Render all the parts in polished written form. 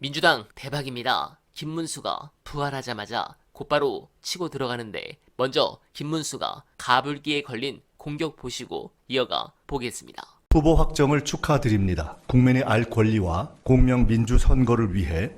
민주당 대박입니다. 김문수가 부활하자마자 곧바로 치고 들어가는데 먼저 김문수가 가불기에 걸린 공격 보시고 이어가 보겠습니다. 후보 확정을 축하드립니다. 국민의 알 권리와 공명 민주 선거를 위해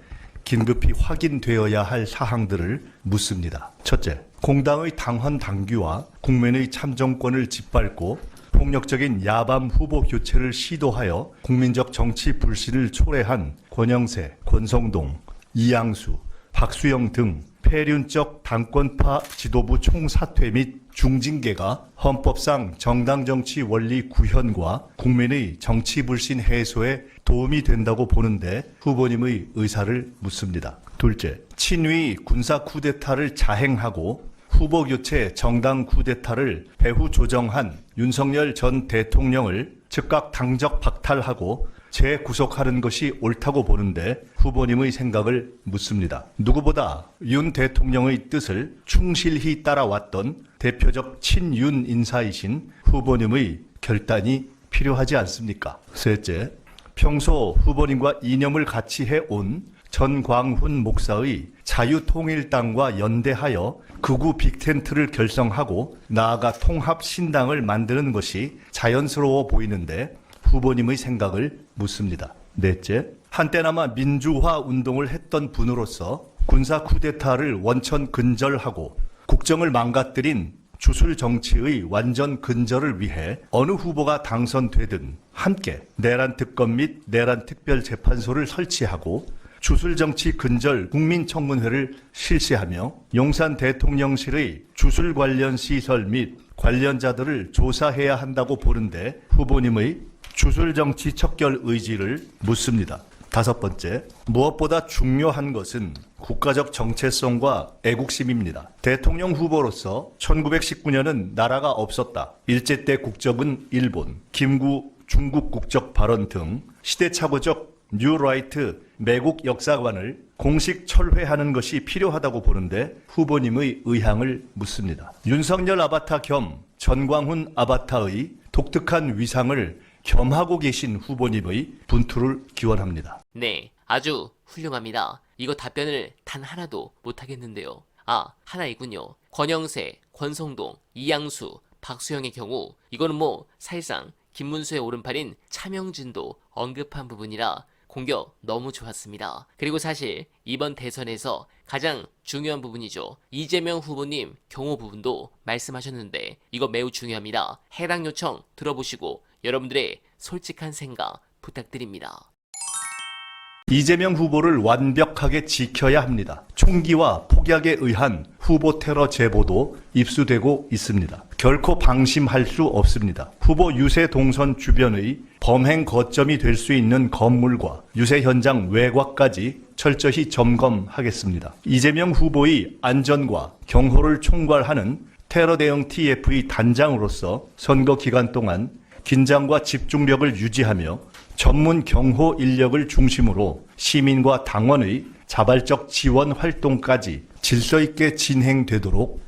긴급히 확인되어야 할 사항들을 묻습니다. 첫째, 공당의 당헌 당규와 국민의 참정권을 짓밟고 폭력적인 야밤 후보 교체를 시도하여 국민적 정치 불신을 초래한 권영세, 권성동, 이양수, 박수영 등 폐륜적 당권파 지도부 총사퇴 및 중징계가 헌법상 정당 정치 원리 구현과 국민의 정치 불신 해소에 도움이 된다고 보는데 후보님의 의사를 묻습니다. 둘째, 친위 군사 쿠데타를 자행하고 후보 교체 정당 쿠데타를 배후 조정한 윤석열 전 대통령을 즉각 당적 박탈하고 재구속하는 것이 옳다고 보는데 후보님의 생각을 묻습니다. 누구보다 윤 대통령의 뜻을 충실히 따라왔던 대표적 친윤 인사이신 후보님의 결단이 필요하지 않습니까? 셋째, 평소 후보님과 이념을 같이 해온 전광훈 목사의 자유통일당과 연대하여 극우 빅텐트를 결성하고 나아가 통합신당을 만드는 것이 자연스러워 보이는데 후보님의 생각을 묻습니다. 넷째, 한때나마 민주화 운동을 했던 분으로서 군사 쿠데타를 원천 근절하고 국정을 망가뜨린 주술 정치의 완전 근절을 위해 어느 후보가 당선되든 함께 내란 특검 및 내란 특별재판소를 설치하고 주술정치 근절 국민청문회를 실시하며 용산 대통령실의 주술 관련 시설 및 관련자들을 조사해야 한다고 보는데 후보님의 주술정치 척결 의지를 묻습니다. 다섯 번째, 무엇보다 중요한 것은 국가적 정체성과 애국심입니다. 대통령 후보로서 1919년은 나라가 없었다. 일제 때 국적은 일본, 김구 중국 국적 발언 등 시대착오적 뉴라이트 매국 역사관을 공식 철회하는 것이 필요하다고 보는데 후보님의 의향을 묻습니다. 윤석열 아바타 겸 전광훈 아바타의 독특한 위상을 겸하고 계신 후보님의 분투를 기원합니다. 네, 아주 훌륭합니다. 이거 답변을 단 하나도 못하겠는데요. 하나 있군요. 권영세, 권성동, 이양수, 박수영의 경우 이거는 사실상 김문수의 오른팔인 차명진도 언급한 부분이라 공격 너무 좋았습니다. 그리고 사실 이번 대선에서 가장 중요한 부분이죠. 이재명 후보님 경호 부분도 말씀하셨는데 이거 매우 중요합니다. 해당 요청 들어보시고 여러분들의 솔직한 생각 부탁드립니다. 이재명 후보를 완벽하게 지켜야 합니다. 총기와 폭약에 의한 후보 테러 제보도 입수되고 있습니다. 결코 방심할 수 없습니다. 후보 유세 동선 주변의 범행 거점이 될 수 있는 건물과 유세 현장 외곽까지 철저히 점검하겠습니다. 이재명 후보의 안전과 경호를 총괄하는 테러 대응 TF의 단장으로서 선거 기간 동안 긴장과 집중력을 유지하며 전문 경호 인력을 중심으로 시민과 당원의 자발적 지원 활동까지 질서 있게 진행되도록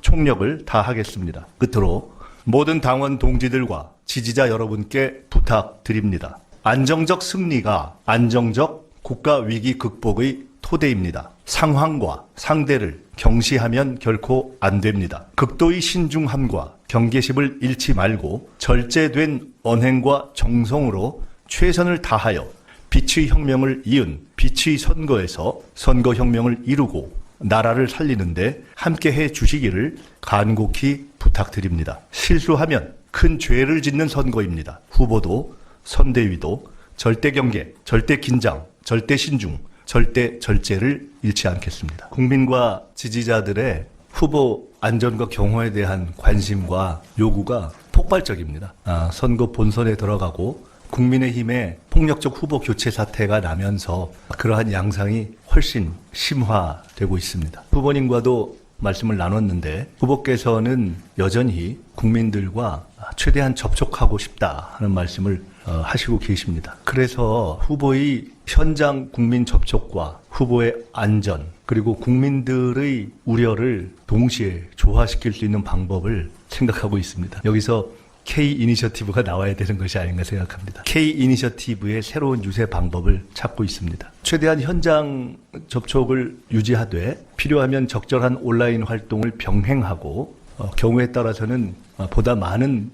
총력을 다하겠습니다. 끝으로 모든 당원 동지들과 지지자 여러분께 부탁드립니다. 안정적 승리가 안정적 국가 위기 극복의 토대입니다. 상황과 상대를 경시하면 결코 안 됩니다. 극도의 신중함과 경계심을 잃지 말고 절제된 언행과 정성으로 최선을 다하여 빛의 혁명을 이은 빛의 선거에서 선거혁명을 이루고 나라를 살리는데 함께해 주시기를 간곡히 부탁드립니다. 실수하면 큰 죄를 짓는 선거입니다. 후보도 선대위도 절대 경계, 절대 긴장, 절대 신중, 절대 절제를 잃지 않겠습니다. 국민과 지지자들의 후보 안전과 경호에 대한 관심과 요구가 폭발적입니다. 선거 본선에 들어가고 국민의힘의 폭력적 후보 교체 사태가 나면서 그러한 양상이 훨씬 심화되고 있습니다. 후보님과도 말씀을 나눴는데 후보께서는 여전히 국민들과 최대한 접촉하고 싶다 하는 말씀을 하시고 계십니다. 그래서 후보의 현장 국민 접촉과 후보의 안전 그리고 국민들의 우려를 동시에 조화시킬 수 있는 방법을 생각하고 있습니다. 여기서 K 이니셔티브가 나와야 되는 것이 아닌가 생각합니다. K 이니셔티브의 새로운 유세 방법을 찾고 있습니다. 최대한 현장 접촉을 유지하되 필요하면 적절한 온라인 활동을 병행하고 경우에 따라서는 보다 많은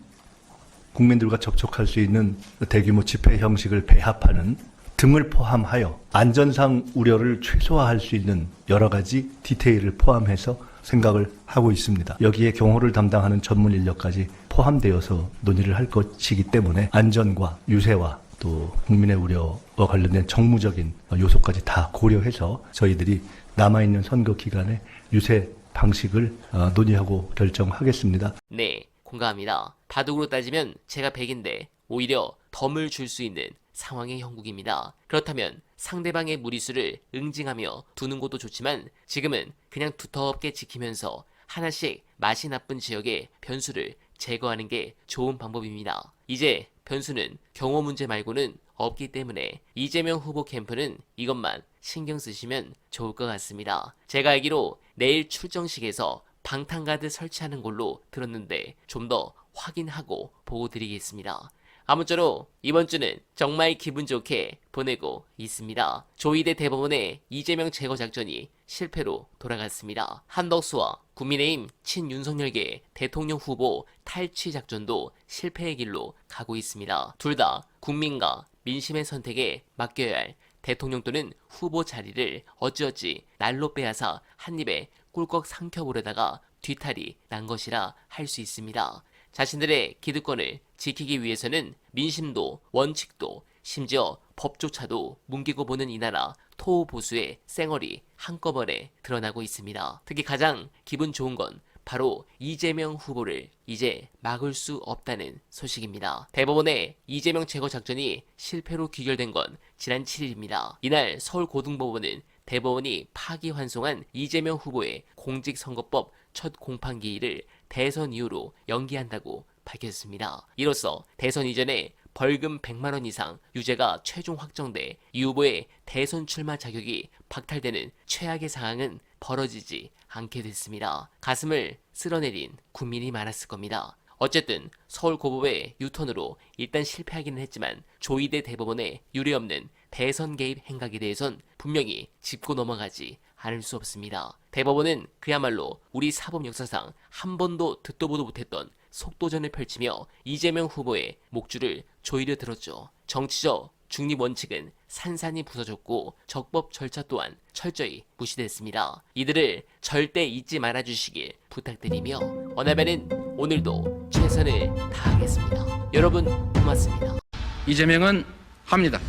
국민들과 접촉할 수 있는 대규모 집회 형식을 배합하는 등을 포함하여 안전상 우려를 최소화할 수 있는 여러 가지 디테일을 포함해서 생각을 하고 있습니다. 여기에 경호를 담당하는 전문 인력까지 포함되어서 논의를 할 것이기 때문에 안전과 유세와 또 국민의 우려와 관련된 정무적인 요소까지 다 고려해서 저희들이 남아있는 선거 기간에 유세 방식을 논의하고 결정하겠습니다. 네, 공감합니다. 바둑으로 따지면 제가 100인데 오히려 덤을 줄 수 있는 상황의 형국입니다. 그렇다면 상대방의 무리수를 응징하며 두는 것도 좋지만 지금은 그냥 두텁게 지키면서 하나씩 맛이 나쁜 지역의 변수를 제거하는 게 좋은 방법입니다. 이제 변수는 경호 문제 말고는 없기 때문에 이재명 후보 캠프는 이것만 신경 쓰시면 좋을 것 같습니다. 제가 알기로 내일 출정식에서 방탄가드 설치하는 걸로 들었는데 좀 더 확인하고 보고 드리겠습니다. 아무쪼록 이번 주는 정말 기분 좋게 보내고 있습니다. 조이대 대법원의 이재명 제거 작전이 실패로 돌아갔습니다. 한덕수와 국민의힘 친윤석열계 대통령 후보 탈취 작전도 실패의 길로 가고 있습니다. 둘 다 국민과 민심의 선택에 맡겨야 할 대통령 또는 후보 자리를 어찌어찌 날로 빼앗아 한 입에 꿀꺽 삼켜보려다가 뒤탈이 난 것이라 할 수 있습니다. 자신들의 기득권을 지키기 위해서는 민심도 원칙도 심지어 법조차도 뭉개고 보는 이 나라 토호보수의 쌩얼이 한꺼번에 드러나고 있습니다. 특히 가장 기분 좋은 건 바로 이재명 후보를 이제 막을 수 없다는 소식입니다. 대법원의 이재명 제거 작전이 실패로 귀결된 건 지난 7일입니다. 이날 서울고등법원은 대법원이 파기환송한 이재명 후보의 공직선거법 첫 공판기일을 대선 이후로 연기한다고 밝혔습니다. 이로써 대선 이전에 벌금 100만 원 이상 유죄가 최종 확정돼 이 후보의 대선 출마 자격이 박탈되는 최악의 상황은 벌어지지 않게 됐습니다. 가슴을 쓸어내린 국민이 많았을 겁니다. 어쨌든 서울고법의 유턴으로 일단 실패하기는 했지만 조이대 대법원의 유례없는 대선 개입 행각에 대해선 분명히 짚고 넘어가지 않을 수 없습니다. 대법원은 그야말로 우리 사법 역사상 한 번도 듣도 보도 못했던 속도전을 펼치며 이재명 후보의 목줄을 조이려 들었죠. 정치적 중립 원칙은 산산이 부서졌고 적법 절차 또한 철저히 무시됐습니다. 이들을 절대 잊지 말아주시길 부탁드리며 원하면은 오늘도 최선을 다하겠습니다. 여러분 고맙습니다. 이재명은 합니다.